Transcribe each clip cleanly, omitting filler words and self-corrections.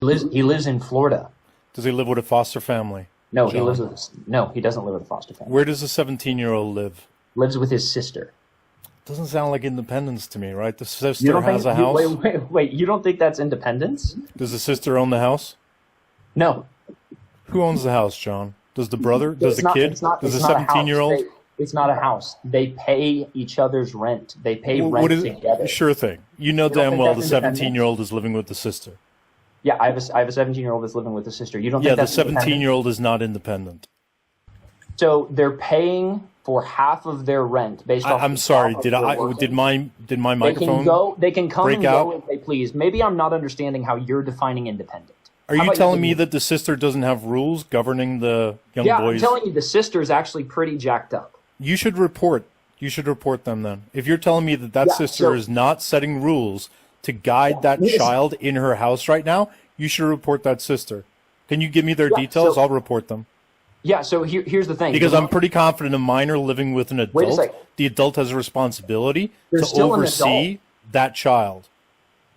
He lives in Florida. Does he live with a foster family? No, John? he doesn't live with a foster family. Where does the 17-year-old live? Lives with his sister. Doesn't sound like independence to me, right? The sister has a house. Wait, you don't think that's independence? Does the sister own the house? No. Who owns the house, John? Does the brother? Does the kid? Does the 17-year-old? It's not a house. They pay each other's rent. They pay rent together. Sure thing. You know damn well the 17-year-old is living with the sister. Yeah, I have a 17-year-old that's living with the sister. You don't think that's the 17-year-old is not independent. So they're paying for half of their rent based off. I'm sorry. Did my microphone? They can come and out? go if they please. Maybe I'm not understanding how you're defining independent. Are you telling me that the sister doesn't have rules governing the young boys? Yeah, I'm telling you the sister is actually pretty jacked up. You should report them then. If you're telling me that sister is not setting rules to guide that child in her house right now, you should report that sister. Can you give me their details? I'll report them. Yeah, so here's the thing. Because I'm pretty confident a minor living with an adult, the adult has a responsibility to oversee that child.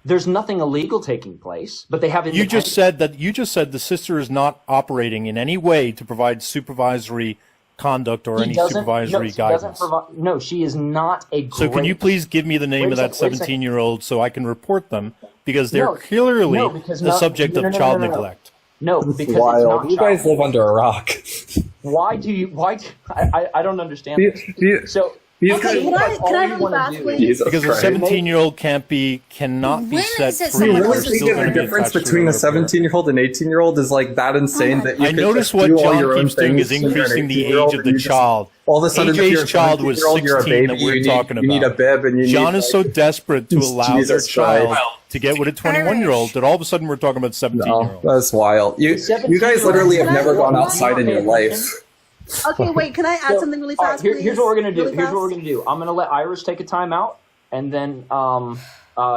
There's nothing illegal taking place, but they have independence. You just said the sister is not operating in any way to provide supervisory conduct or any supervisory guidance. No, she is not a great... So can you please give me the name of that 17-year-old so I can report them? Because they're clearly the subject of child neglect. No, because it's not. You guys live under a rock. I don't understand. Can I really fast, please? Because a 17-year-old cannot be set free. You really think the difference between a 17-year-old and 18-year-old is like that insane that you can notice what John keeps doing is increasing the age of the child. All of a sudden, AJ's child was 16 that we're talking about. You need a bib and John is so desperate to allow their child to get with a 21-year-old that all of a sudden we're talking about 17-year-olds. No, that's wild. You guys literally have never gone outside in your life. Okay, wait. Can I add something really fast, please? Here's what we're gonna do. I'm gonna let Iris take a timeout, and then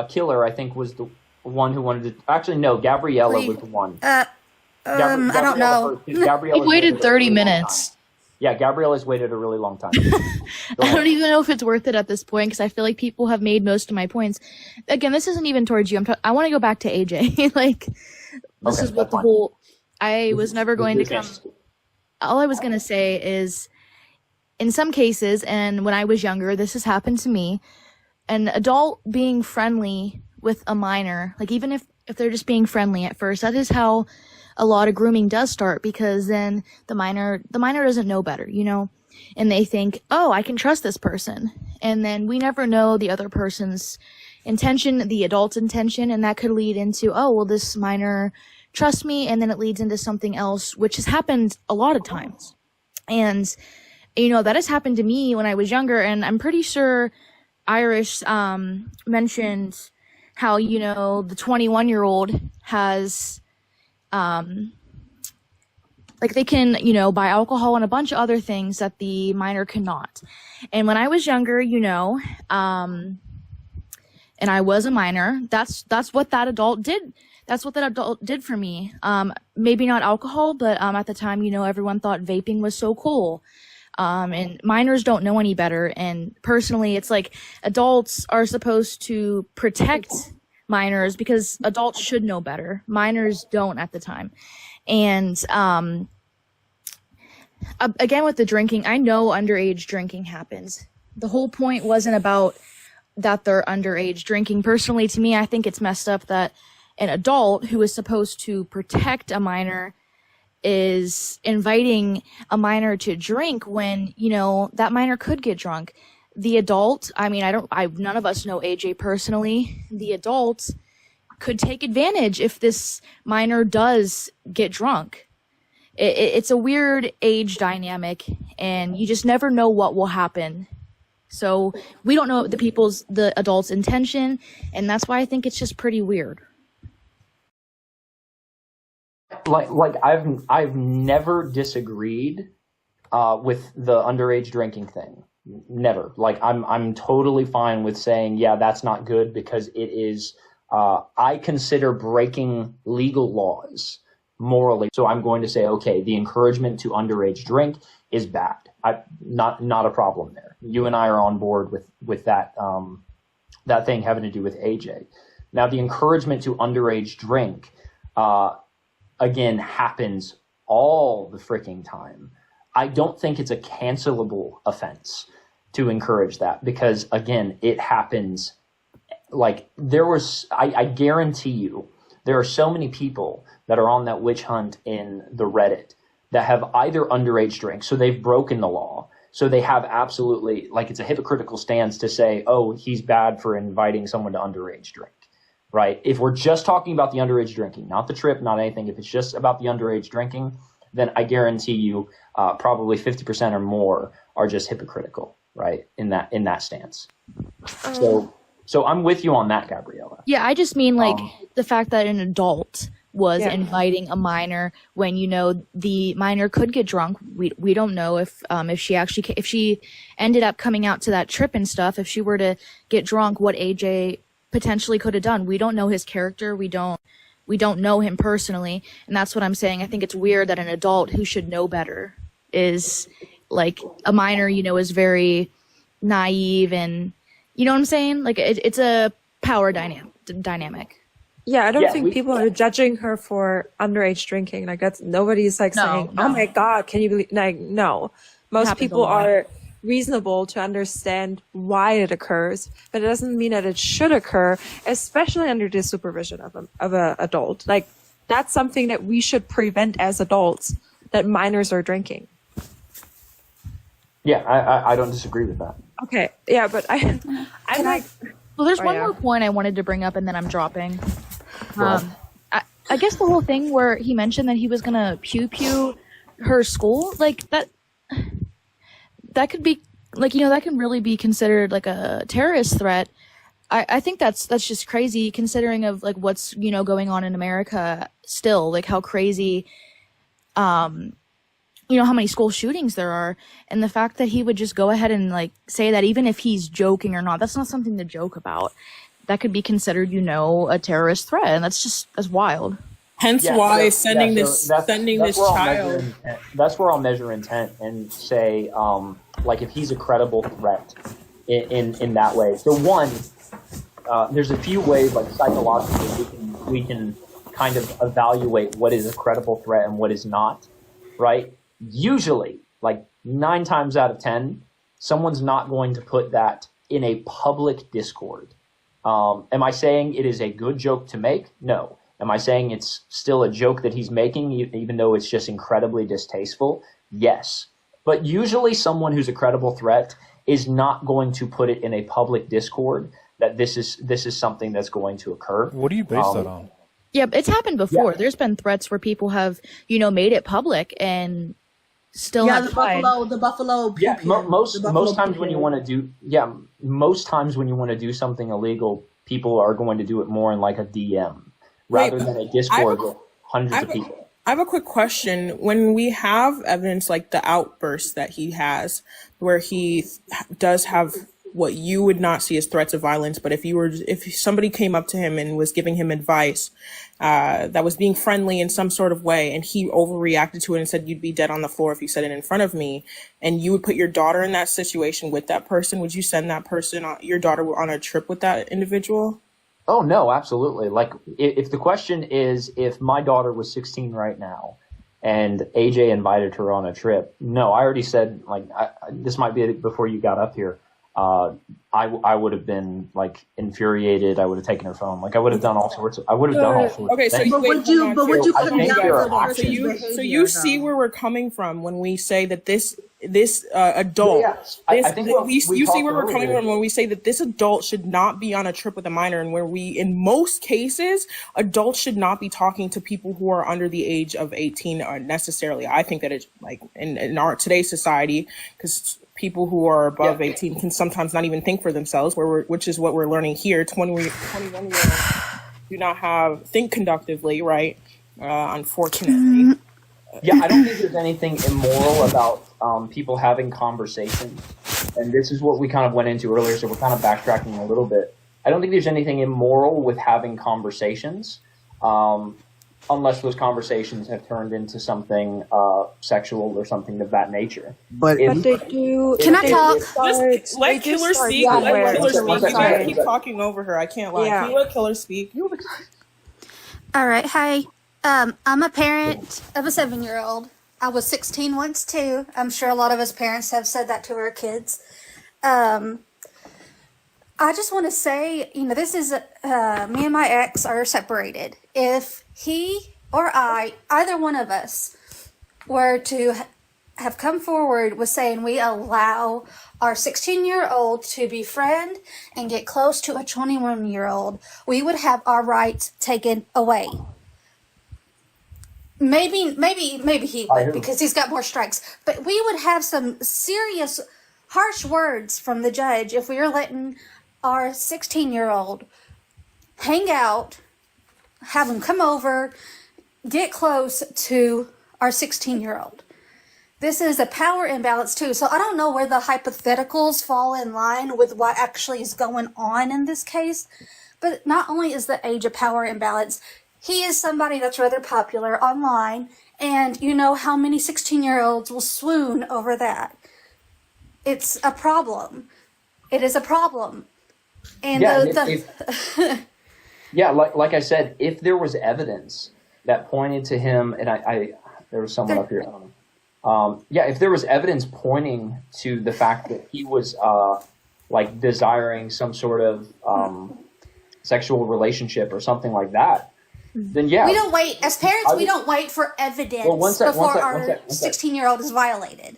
Killer, I think, was the one who wanted to. Actually, no, Gabriella was the one. I don't know. Gabriella He waited 30 minutes. Yeah, Gabriella's waited a really long time. I don't even know if it's worth it at this point because I feel like people have made most of my points. Again, this isn't even towards you. I want to go back to AJ. Like, this is what the whole. I was never going to come. All I was going to say is, in some cases, and when I was younger, this has happened to me, an adult being friendly with a minor, like even if they're just being friendly at first, that is how a lot of grooming does start, because then the minor doesn't know better, you know, and they think, oh, I can trust this person. And then we never know the other person's intention, the adult's intention, and that could lead into, oh, well, this minor trust me, and then it leads into something else, which has happened a lot of times. And, you know, that has happened to me when I was younger, and I'm pretty sure Irish mentioned how, you know, the 21-year-old has, like they can, you know, buy alcohol and a bunch of other things that the minor cannot. And when I was younger, you know, and I was a minor, that's what that adult did. That's what that adult did for me. Maybe not alcohol, but at the time, you know, everyone thought vaping was so cool. And minors don't know any better. And personally, it's like adults are supposed to protect minors because adults should know better. Minors don't at the time. And again, with the drinking, I know underage drinking happens. The whole point wasn't about that they're underage drinking. Personally, to me, I think it's messed up that an adult who is supposed to protect a minor is inviting a minor to drink when, you know, that minor could get drunk. The adult, I mean, none of us know AJ personally. The adult could take advantage if this minor does get drunk. It's a weird age dynamic, and you just never know what will happen. So we don't know the adult's intention, and that's why I think it's just pretty weird. Like I've never disagreed with the underage drinking thing. Never. Like I'm totally fine with saying, yeah, that's not good because it is. I consider breaking legal laws morally. So I'm going to say, okay, the encouragement to underage drink is bad. Not a problem there. You and I are on board with that that thing having to do with AJ. Now the encouragement to underage drink. again, happens all the freaking time, I don't think it's a cancelable offense to encourage that, because again, it happens. Like I guarantee you, there are so many people that are on that witch hunt in the Reddit that have either underage drinks, so they've broken the law. So they have absolutely, like, it's a hypocritical stance to say, oh, he's bad for inviting someone to underage drink, right? If we're just talking about the underage drinking, not the trip, not anything, if it's just about the underage drinking, then I guarantee you probably 50% or more are just hypocritical, right, in that stance. So I'm with you on that, Gabriella. Yeah, I just mean, like, the fact that an adult was inviting a minor when, you know, the minor could get drunk. We don't know if she ended up coming out to that trip and stuff, if she were to get drunk, what AJ potentially could have done. We don't know his character. We don't know him personally. And that's what I'm saying. I think it's weird that an adult who should know better is, like, a minor, you know, is very naive, and you know what I'm saying? Like, it's a power dynamic. Yeah, I don't think people are judging her for underage drinking. Like, nobody's like saying, "Oh my God, can you believe?" Like, no, most people are reasonable to understand why it occurs, but it doesn't mean that it should occur, especially under the supervision of an adult. Like, that's something that we should prevent as adults, that minors are drinking. Yeah, I don't disagree with that. Okay, yeah, but I'm like, well, there's one more point I wanted to bring up, and then I'm dropping. I guess the whole thing where he mentioned that he was gonna pew her school, like, that could be, like, you know, that can really be considered like a terrorist threat. I think that's just crazy, considering of, like, what's, you know, going on in America still, like how crazy, you know, how many school shootings there are, and the fact that he would just go ahead and, like, say that, even if he's joking or not, that's not something to joke about. That could be considered, you know, a terrorist threat, and that's wild. Hence why sending this child. That's where I'll measure intent and say, like, if he's a credible threat in that way. So one, there's a few ways, like, psychologically we can kind of evaluate what is a credible threat and what is not, right? Usually, like 9 times out of 10, someone's not going to put that in a public Discord. Am I saying it is a good joke to make? No. Am I saying it's still a joke that he's making, even though it's just incredibly distasteful? Yes. But usually someone who's a credible threat is not going to put it in a public Discord that this is something that's going to occur. What do you base that on? Yeah, it's happened before. Yeah. There's been threats where people have, you know, made it public and still have tried. The Buffalo. Yeah, most times when you want to do something illegal, people are going to do it more in, like, a DM rather than a Discord with hundreds of people. I have a quick question. When we have evidence like the outburst that he has, where he does have what you would not see as threats of violence, but if somebody came up to him and was giving him advice that was being friendly in some sort of way, and he overreacted to it and said, "You'd be dead on the floor if you said it in front of me," and you would put your daughter in that situation with that person, would you send that person, your daughter, on a trip with that individual? Oh, no, absolutely. Like, if the question is, if my daughter was 16 right now and AJ invited her on a trip, no, I already said, like, this might be before you got up here. I would have been, like, infuriated. I would have taken her phone. Like, I would have done all sorts of. Okay, so things. but would you come down for the person's behavior? So you see where we're coming from when we say that this adult. You see where we're coming from when we say that this adult should not be on a trip with a minor, and where we, in most cases, adults should not be talking to people who are under the age of 18 necessarily. I think that it's, like, in our today's society, because people who are above 18 can sometimes not even think for themselves, which is what we're learning here. 21-year-olds do not think conductively, right? Unfortunately. Yeah, I don't think there's anything immoral about people having conversations. And this is what we kind of went into earlier, so we're kind of backtracking a little bit. I don't think there's anything immoral with having conversations, unless those conversations have turned into something sexual or something of that nature. But they do. Can I talk? Just let Killer speak. Let Killer speak. You guys keep talking over her. I can't lie. Can you let Killer speak? All right. Hi. I'm a parent of a 7-year-old. I was 16 once too. I'm sure a lot of us parents have said that to our kids. I just want to say, this is, me and my ex are separated. If he or I, either one of us, were to have come forward with saying we allow our 16-year-old to befriend and get close to a 21-year-old, we would have our rights taken away. Maybe he would because he's got more strikes. But we would have some serious, harsh words from the judge if we were letting our 16-year-old hang out, have him come over, get close to our 16-year-old. This is a power imbalance too. So I don't know where the hypotheticals fall in line with what actually is going on in this case. But not only is the age a power imbalance, he is somebody that's rather popular online, and you know how many 16-year-olds will swoon over that. It's a problem. It is a problem. And like I said, if there was evidence that pointed to him, and there was someone up here. I don't know. If there was evidence pointing to the fact that he was desiring some sort of sexual relationship or something like that, then we don't wait as parents. We don't wait for evidence before our 16-year-old is violated.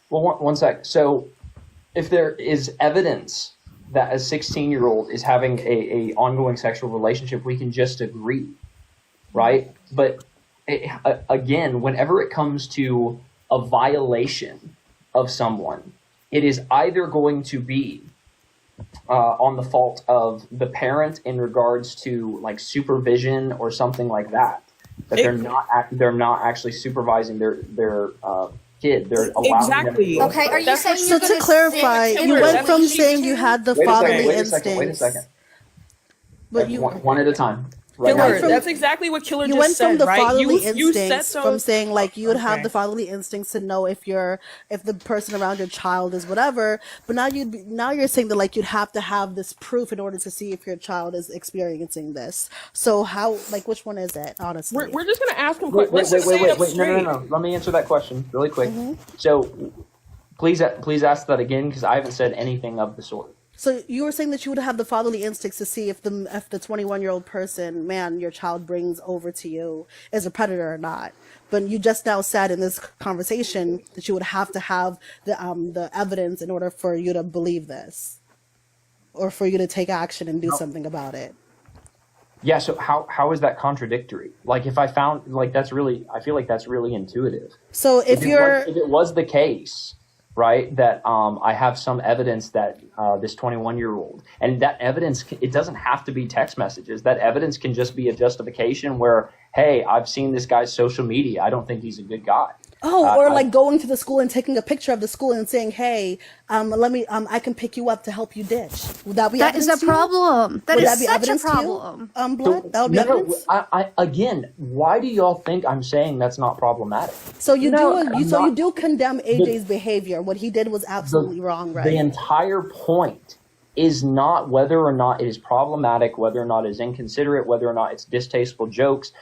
Well, one sec. So, if there is evidence that a 16-year-old is having a ongoing sexual relationship, we can just agree, right? But again, whenever it comes to a violation of someone, it is either going to be on the fault of the parent in regards to supervision or something like that. They're not actually supervising their kid. They're allowing them to Okay, are you saying so to clarify, you went from saying you had the fatherly instincts. Wait a second. But one at a time. Right Killer, that's exactly what Killer just said, from the right? fatherly You instincts from saying you would have the fatherly instincts to know if the person around your child is whatever, but now you're saying that you'd have to have this proof in order to see if your child is experiencing this. So how which one is it? Honestly, we're just gonna ask him. Wait. No. Let me answer that question really quick. Mm-hmm. So please ask that again because I haven't said anything of the sort. So you were saying that you would have the fatherly instincts to see if the 21-year-old person, your child brings over to you is a predator or not. But you just now said in this conversation that you would have to have the evidence in order for you to believe this, or for you to take action and do something about it. Yeah. So how is that contradictory? If I found that's really, I feel like that's really intuitive. So if it was the case. Right, that I have some evidence that this 21-year-old, and that evidence, it doesn't have to be text messages. That evidence can just be a justification where, hey, I've seen this guy's social media. I don't think he's a good guy. Or going to the school and taking a picture of the school and saying, hey, I can pick you up to help you ditch. Would that be evidence? That is a problem. That is such a problem. Blood? That would be evidence? Again, why do y'all think I'm saying that's not problematic? So you do condemn AJ's behavior. What he did was absolutely wrong, right? The entire point is not whether or not it is problematic, whether or not it is inconsiderate, whether or not it's distasteful jokes.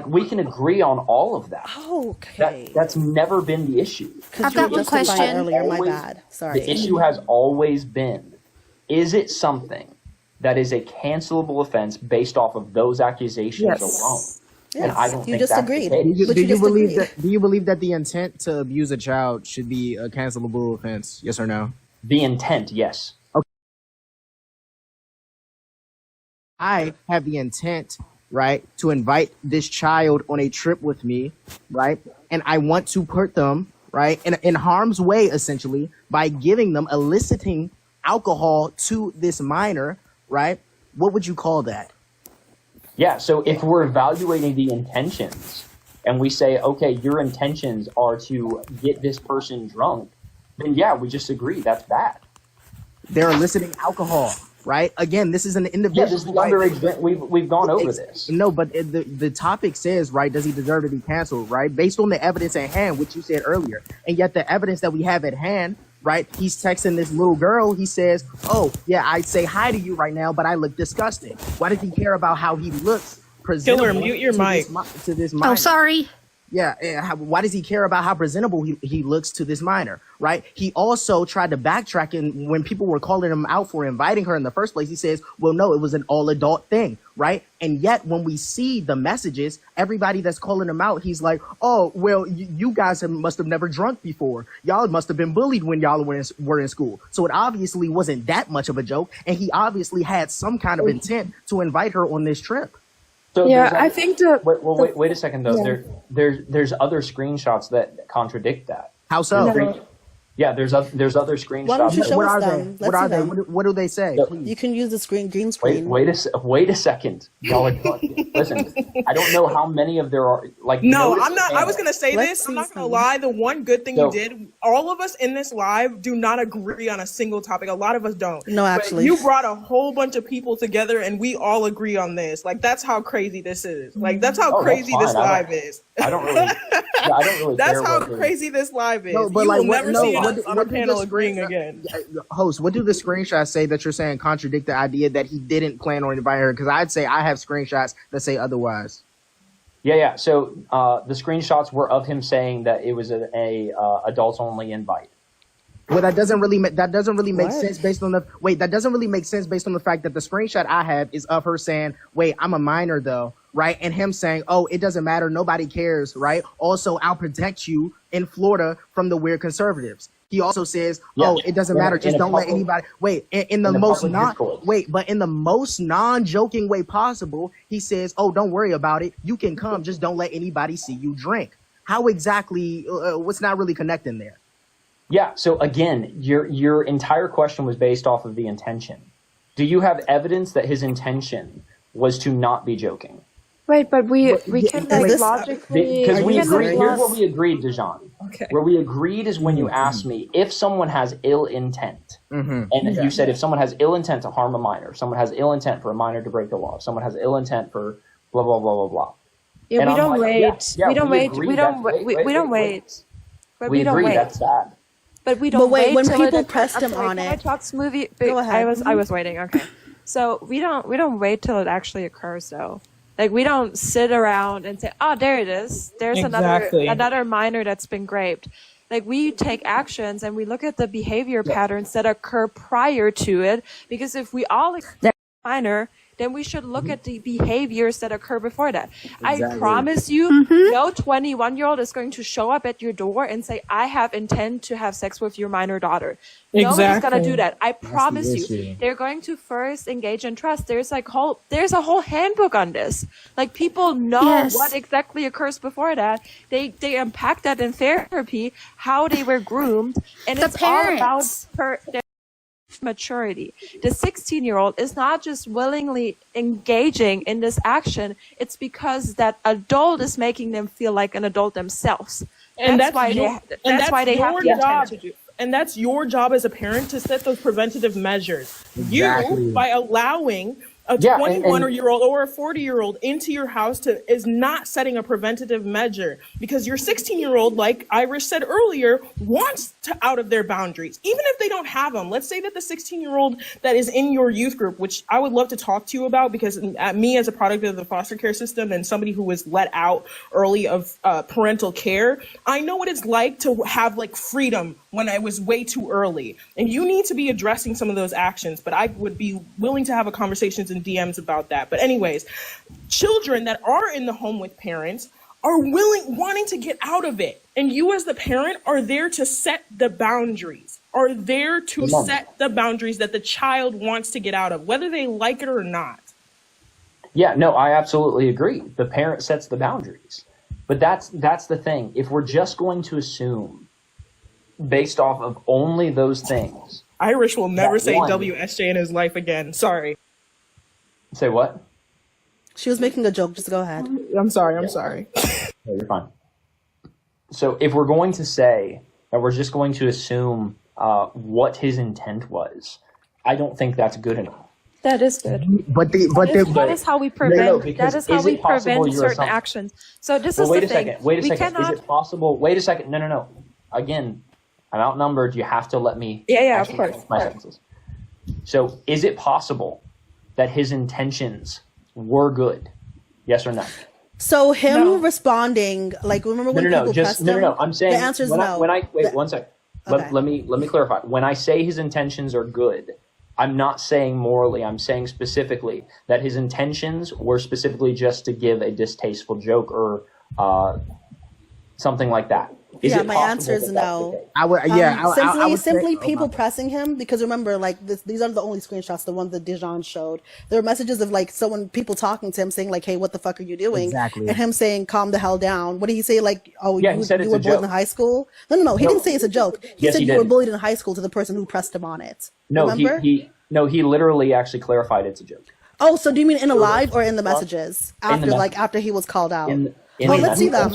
We can agree on all of that. Okay. That's never been the issue. I've got one question. Earlier, my bad. Sorry. The issue has always been, is it something that is a cancelable offense based off of those accusations alone? Yes. And I don't think just that's agreed. the case. Do you believe that the intent to abuse a child should be a cancelable offense? Yes or no? The intent, yes. Okay. I have the intent, right, to invite this child on a trip with me, right? And I want to put them, right, in harm's way, essentially, by eliciting alcohol to this minor, right? What would you call that? Yeah, so if we're evaluating the intentions and we say, okay, your intentions are to get this person drunk, then yeah, we just agree that's bad. They're eliciting alcohol. Right? Again, this is an individual. Yeah, this is underage. We've gone over this. No, but the topic says, right, does he deserve to be canceled, right? Based on the evidence at hand, which you said earlier. And yet the evidence that we have at hand, right, he's texting this little girl. He says, oh, yeah, I'd say hi to you right now, but I look disgusting. Why does he care about how he looks presentable Killer, mute your mic. To this minor? Oh, sorry. Yeah, why does he care about how presentable he looks to this minor, right? He also tried to backtrack, and when people were calling him out for inviting her in the first place, he says, well, no, it was an all-adult thing, right? And yet, when we see the messages, everybody that's calling him out, he's like, oh, well, you guys must have never drunk before. Y'all must have been bullied when y'all were in school. So it obviously wasn't that much of a joke, and he obviously had some kind of intent to invite her on this trip. So yeah, I think wait a second though. Yeah. There's other screenshots that contradict that. How so? No. Yeah, there's other screenshots. Why don't you show us them? What are they? What do they say? So, you can use the green screen. Wait a second. Y'all are listen. I don't know how many of there are. Like, no, I'm not. I was gonna say this. I'm not gonna lie. The one good thing you did, all of us in this live do not agree on a single topic. A lot of us don't. No, actually, but you brought a whole bunch of people together, and we all agree on this. Like, that's how crazy this is. Like, that's how crazy this live is. I don't really. That's how crazy this live is. No, but you will never see us on a panel agreeing again. Host, what do the screenshots say that you're saying contradict the idea that he didn't plan on inviting her? Because I'd say I have screenshots that say otherwise. Yeah. So the screenshots were of him saying that it was a adults only invite. Well, that doesn't really make sense based on the that doesn't really make sense based on the fact that the screenshot I have is of her saying, "Wait, I'm a minor though." Right, and him saying, "Oh, it doesn't matter, nobody cares." Right. Also, I'll protect you in Florida from the weird conservatives. He also says, "Oh, it doesn't matter, just don't let anybody." Wait, in the most non-joking way possible, he says, "Oh, don't worry about it. You can come, just don't let anybody see you drink." How exactly? What's not really connecting there? Yeah. So again, your entire question was based off of the intention. Do you have evidence that his intention was to not be joking? Right, but we can like logically. Because we agreed. Here's what we agreed, Dejan. Okay. Where we agreed is when you asked me if someone has ill intent, and you said if someone has ill intent to harm a minor, someone has ill intent for a minor to break the law, someone has ill intent for blah blah blah blah blah. Yeah, we don't wait. We don't wait. We don't wait. But we don't wait. That's bad. But we don't wait. When people pressed him on it. I talk Smoothie. Go ahead. I was waiting. Okay. So we don't wait till it actually occurs though. Like we don't sit around and say, "Oh, there it is. There's another minor that's been raped." Like we take actions and we look at the behavior patterns that occur prior to it. Because if we all accept minor, then we should look at the behaviors that occur before that. Exactly. I promise you, no 21-year-old is going to show up at your door and say, "I have intent to have sex with your minor daughter." Nobody's gonna do that. I promise you. They're going to first engage in trust. There's a whole handbook on this. Like people know what exactly occurs before that. They unpack that in therapy, how they were groomed, and it's all about their maturity. The 16-year-old is not just willingly engaging in this action. It's because that adult is making them feel like an adult themselves. And that's why they have the intent. And that's your job as a parent to set those preventative measures. Exactly. You, by allowing a 21-year-old or a 40-year-old into your house is not setting a preventative measure, because your 16-year-old, like Irish said earlier, wants to out of their boundaries, even if they don't have them. Let's say that the 16-year-old that is in your youth group, which I would love to talk to you about, because me as a product of the foster care system and somebody who was let out early of parental care, I know what it's like to have like freedom when I was way too early. And you need to be addressing some of those actions, but I would be willing to have a conversation in DMs about that. But anyways, children that are in the home with parents are wanting to get out of it. And you as the parent are there to set the boundaries, set the boundaries that the child wants to get out of, whether they like it or not. Yeah, no, I absolutely agree. The parent sets the boundaries. But that's the thing. If we're just going to assume based off of only those things. Irish will never say WSJ in his life again. Sorry. Say what? She was making a joke. Just go ahead. I'm sorry. No, you're fine. So if we're going to say that we're just going to assume what his intent was, I don't think that's good enough. That is good. That is how we prevent. That is how we prevent certain actions. So this is the thing. Wait a second. Is it possible? Wait a second. No. Again, I'm outnumbered. You have to let me. Yeah, of course. My sentences. So is it possible that his intentions were good, Yes or no? So him responding, like, remember when people pressed him? No. I'm saying the answer is no. Wait 1 second. Okay. Let me clarify. When I say his intentions are good, I'm not saying morally. I'm saying specifically that his intentions were specifically just to give a distasteful joke or something like that. My answer is no. I would, simply people pressing him, because remember, like, these are the only screenshots, the ones that Dijon showed. There were messages of like people talking to him saying like, "Hey, what the fuck are you doing?" Exactly. And him saying, "Calm the hell down." What did he say? Like, "Oh, he said you were bullied in high school." No. He didn't say it's a joke. He said you were bullied in high school to the person who pressed him on it. No, remember? he literally actually clarified it's a joke. Oh, so do you mean in a live or in the messages after he was called out? Let's see them.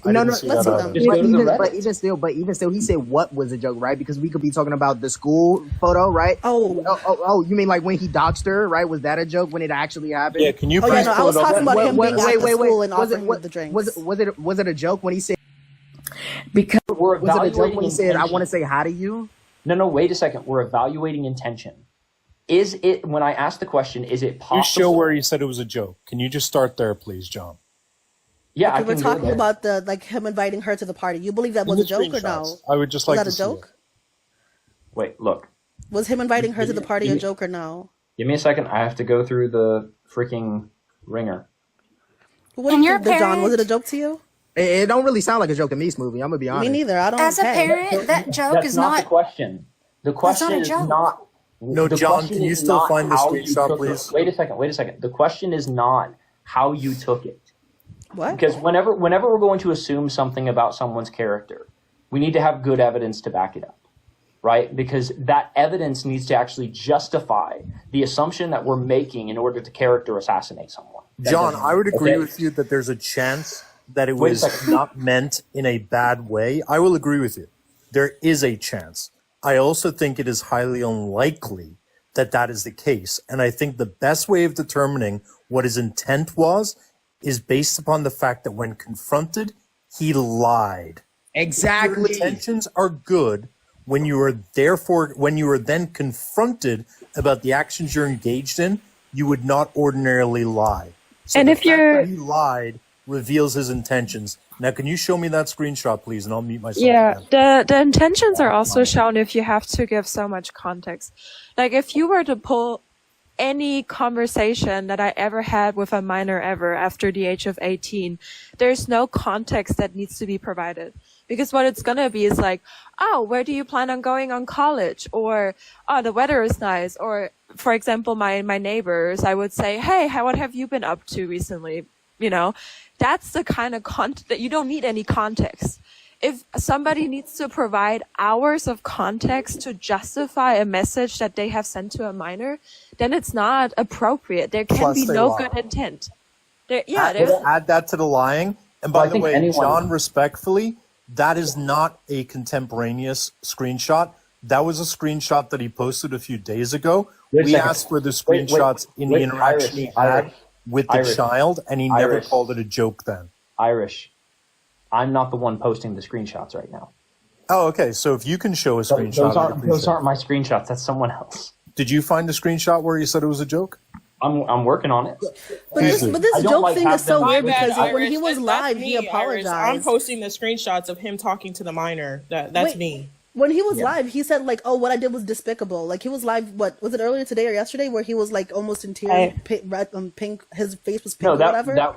Let's see them. But even still, he said what was a joke, right? Because we could be talking about the school photo, right? Oh, you mean like when he doxed her, right? Was that a joke when it actually happened? Yeah, can you? I was talking about him being at the school and offering the drinks. Was it a joke when he said? Because we're was it a joke when he said, intention. "I want to say hi to you"? No. Wait a second. We're evaluating intention. Is it, when I asked the question, is it possible? You show where he said it was a joke. Can you just start there, please, John? Yeah, we're talking about him inviting her to the party. You believe that was a joke or no? I would just like to see it. Was that a joke? Wait, look. Was him inviting her to the party a joke or no? Give me a second. I have to go through the freaking ringer. What do you think, John? Was it a joke to you? It don't really sound like a joke in me, Smoothie. I'm gonna be honest. Me neither. I don't. As a parent, that joke is not the question. The question is not. No, John, can you still find the screenshot, please? Wait a second. The question is not how you took it. What? Because whenever we're going to assume something about someone's character, we need to have good evidence to back it up, right? Because that evidence needs to actually justify the assumption that we're making in order to character assassinate someone. John, I would agree with you that there's a chance that it was not meant in a bad way. I will agree with you. There is a chance. I also think it is highly unlikely that that is the case. And I think the best way of determining what his intent was is based upon the fact that when confronted, he lied. Exactly. Your intentions are good when you are then confronted about the actions you're engaged in, you would not ordinarily lie. So and the if fact you're that he lied reveals his intentions. Now, can you show me that screenshot, please, and I'll mute myself. Yeah, the intentions are also shown if you have to give so much context. Like if you were to pull any conversation that I ever had with a minor ever after the age of 18, there's no context that needs to be provided. Because what it's gonna be is like, oh, where do you plan on going on college? Or, oh, the weather is nice. Or, for example, my neighbors, I would say, hey, what have you been up to recently? You know, that's the kind of content that you don't need any context. If somebody needs to provide hours of context to justify a message that they have sent to a minor, then it's not appropriate. There can be no good intent. Add that to the lying. And by the way, John, respectfully, that is not a contemporaneous screenshot. That was a screenshot that he posted a few days ago. We asked for the screenshots in the interaction he had with the child, and he never called it a joke then. Irish, I'm not the one posting the screenshots right now. Oh, okay. So if you can show a screenshot. Those aren't my screenshots. That's someone else. Did you find the screenshot where you said it was a joke? I'm working on it. But this joke thing is so weird because when he was live, he Iris. apologized. I'm posting the screenshots of him talking to the minor. That's me. When he was live, he said like, "Oh, what I did was despicable." Like he was live. What was it, earlier today or yesterday, where he was like almost in tears, pink. His face was pink. No, or whatever. that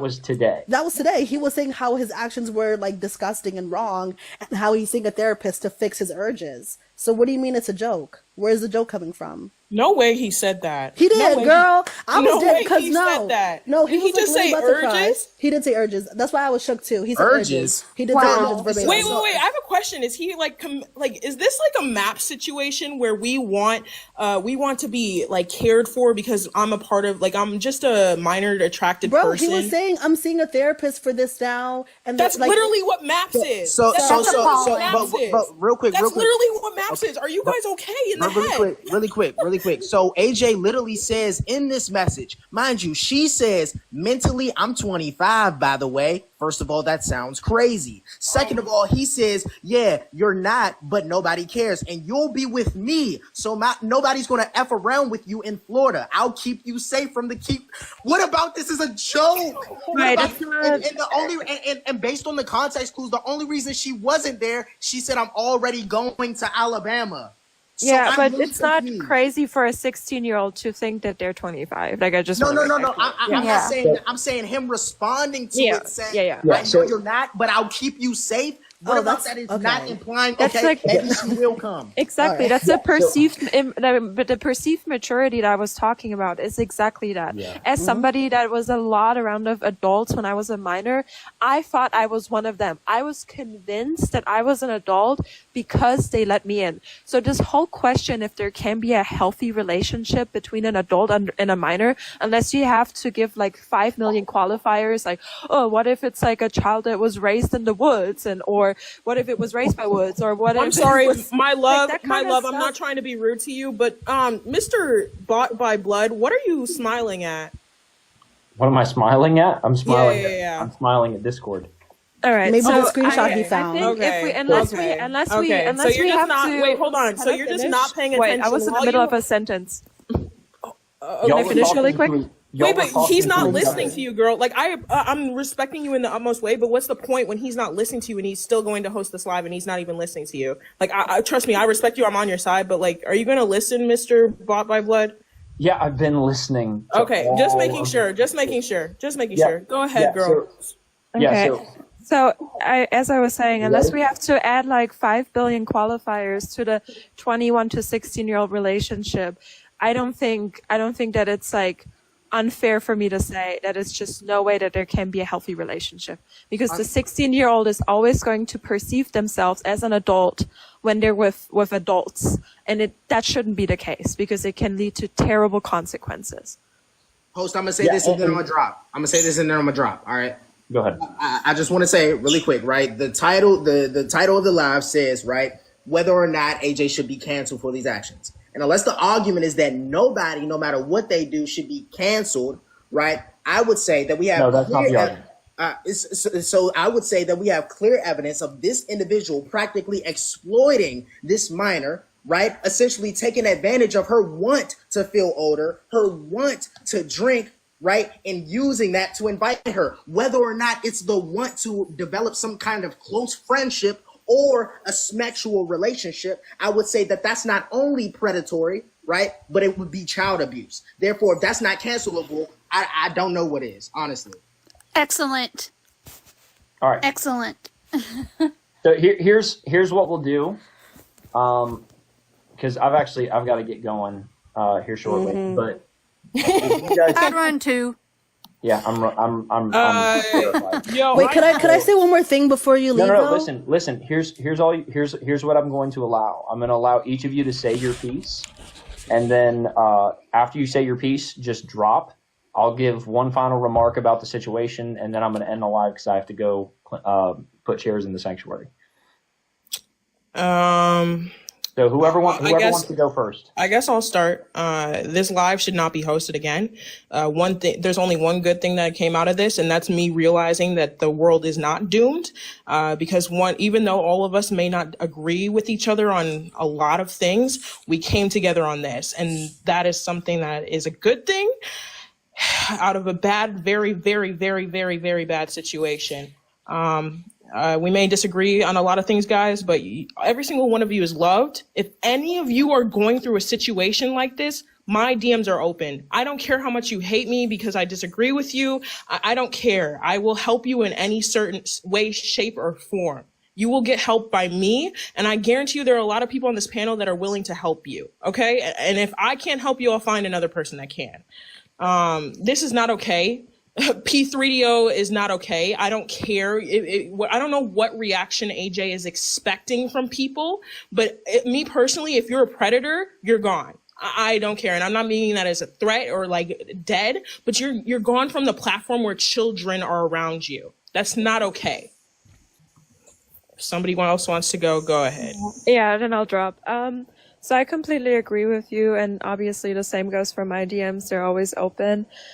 was today. That was today. He was saying how his actions were like disgusting and wrong, and how he's seeing a therapist to fix his urges. So what do you mean it's a joke? Where's the joke coming from? No way he said that. He did, girl. I was dead because said that. No, did he just say urges? He did say urges. That's why I was shook too. He said urges. He did say urges verbatim. Wait. I have a question. Is he like is this like a map situation where we want to be like cared for because I'm a part of I'm just a minor attracted person? He was saying I'm seeing a therapist for this now, and that's literally what maps is. But real quick, that's literally what maps is. Are you guys okay in the head? Really quick. So AJ literally says in this message, mind you, she says mentally I'm 25, by the way. First of all, that sounds crazy. Second of all, he says, yeah, you're not, but nobody cares. And you'll be with me. So nobody's going to F around with you in Florida. I'll keep you safe from the keep. What about this is a joke? Right. And based on the context clues, the only reason she wasn't there, she said, I'm already going to Alabama. So yeah, but really it's not confused. crazy for a 16-year-old to think that they're 25. Like I just No. wanna I'm not saying. I'm saying him responding to it, saying, "I know so- you're not, but I'll keep you safe." What about that is not implying? That's Okay, like- maybe she will come. Exactly. All right. That's a perceived, but the perceived maturity that I was talking about is exactly that. Yeah. As somebody that was a lot around of adults when I was a minor, I thought I was one of them. I was convinced that I was an adult because they let me in. So this whole question, if there can be a healthy relationship between an adult and a minor, unless you have to give like 5 million qualifiers, like, oh, what if it's like a child that was raised in the woods, or what if it was raised by woods, or what if I'm sorry, it was, my love, like, that my kind of love. stuff. I'm not trying to be rude to you, but Mr. Bought by Blood, what are you smiling at? What am I smiling at? I'm smiling. Yeah. I'm smiling at Discord. All right, Maybe so the screenshot he I found. think if we, unless we so you're just have not. to. Wait, hold on. So Can I you're just finish? not paying Wait, attention. I was in the while middle you- of a sentence. Y'all I were finish really talking quick? to- y'all Wait, were but talking he's not to each listening other. to you, girl. Like I'm respecting you in the utmost way, but what's the point when he's not listening to you and he's still going to host this live and he's not even listening to you? Like, I trust me, I respect you. I'm on your side, but like, are you going to listen, Mr. Bought by Blood? Yeah, I've been listening. to Okay, all just making of sure. this. Just making sure. Just making Yeah, sure. Go ahead, yeah, girl. Okay. So, as I was saying, unless ready? we have to add like 5 billion qualifiers to the 21 to 16-year-old relationship, I don't think that it's like unfair for me to say that it's just no way that there can be a healthy relationship, because the 16-year-old is always going to perceive themselves as an adult when they're with adults, and that shouldn't be the case because it can lead to terrible consequences. Host, I'm gonna say this and then I'm gonna drop. All right. Go ahead. I just want to say really quick, right? The title of the live says, right, whether or not AJ should be canceled for these actions. And unless the argument is that nobody, no matter what they do, should be canceled, right? I would say that we have No, that's not the argument. So I would say that we have clear evidence of this individual practically exploiting this minor, right? Essentially taking advantage of her want to feel older, her want to drink, right? And using that to invite her, whether or not it's the want to develop some kind of close friendship or a sexual relationship. I would say that that's not only predatory, right? But it would be child abuse. Therefore, if that's not cancelable, I don't know what is, honestly. Excellent. All right. Excellent. So here's what we'll do, because I've got to get going here shortly. But if you guys, I'd run too. yeah, I'm terrified. Yo, Wait, could I say one more thing before you leave? No. though? Listen. Here's what I'm going to allow. I'm going to allow each of you to say your piece, and then after you say your piece, just drop. I'll give one final remark about the situation, and then I'm going to end the live because I have to go put chairs in the sanctuary. So whoever wants to go first. I guess I'll start. This live should not be hosted again. There's only one good thing that came out of this, and that's me realizing that the world is not doomed. Because even though all of us may not agree with each other on a lot of things, we came together on this, and that is something that is a good thing out of a bad, very, very, very, very, very bad situation. We may disagree on a lot of things, guys, but every single one of you is loved. If any of you are going through a situation like this, my DMs are open. I don't care how much you hate me because I disagree with you. I don't care. I will help you in any certain way, shape, or form. You will get help by me, and I guarantee you there are a lot of people on this panel that are willing to help you, okay? And if I can't help you, I'll find another person that can. This is not okay. P3DO is not okay. I don't care. I don't know what reaction AJ is expecting from people, but me personally, if you're a predator, you're gone. I don't care. And I'm not meaning that as a threat or like dead, but you're gone from the platform where children are around you. That's not okay. If somebody else wants to go ahead. Yeah, then I'll drop. So I completely agree with you, and obviously the same goes for my DMs. They're always open.